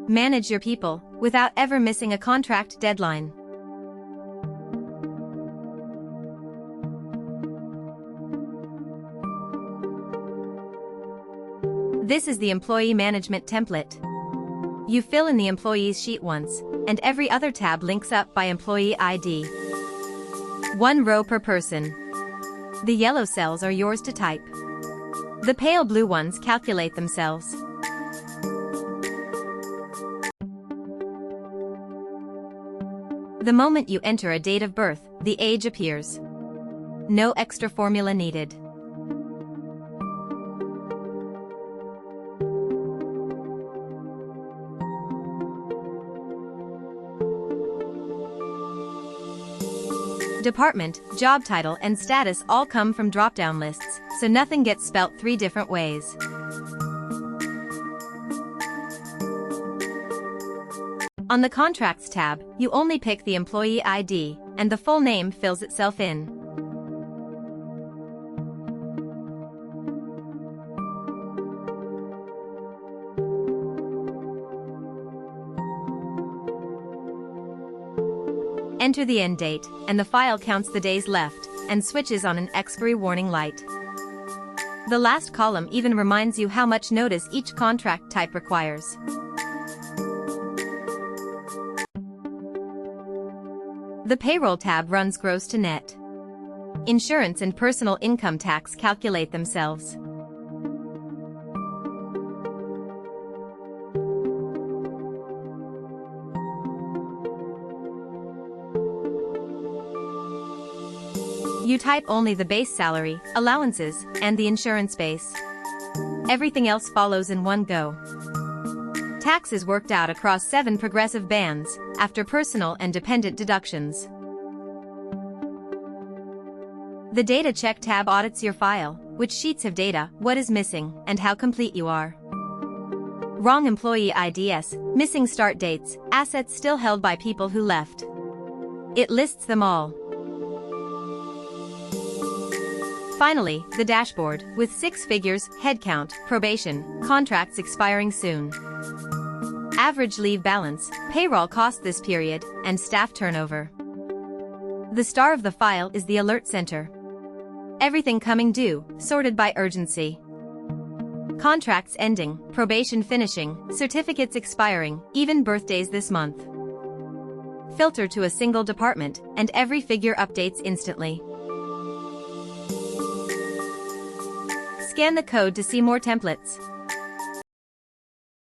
Manage your people without ever missing a contract deadline. This is the employee management template. You fill in the employees sheet once, and every other tab links up by employee ID. One row per person. The yellow cells are yours to type. The pale blue ones calculate themselves. The moment you enter a date of birth, the age appears. No extra formula needed. Department, job title and status all come from drop-down lists, so nothing gets spelt 3 different ways. On the Contracts tab, you only pick the employee ID, and the full name fills itself in. Enter the end date, and the file counts the days left, and switches on an expiry warning light. The last column even reminds you how much notice each contract type requires. The Payroll tab runs gross to net. Insurance and personal income tax calculate themselves. You type only the base salary, allowances, and the insurance base. Everything else follows in one go. Tax is worked out across 7 progressive bands, after personal and dependent deductions. The Data Check tab audits your file, which sheets have data, what is missing, and how complete you are. Wrong employee IDs, missing start dates, assets still held by people who left. It lists them all. Finally, the dashboard, with 6 figures, headcount, probation, contracts expiring soon. Average leave balance, payroll cost this period, and staff turnover. The star of the file is the Alert Center. Everything coming due, sorted by urgency. Contracts ending, probation finishing, certificates expiring, even birthdays this month. Filter to a single department, and every figure updates instantly. Scan the code to see more templates.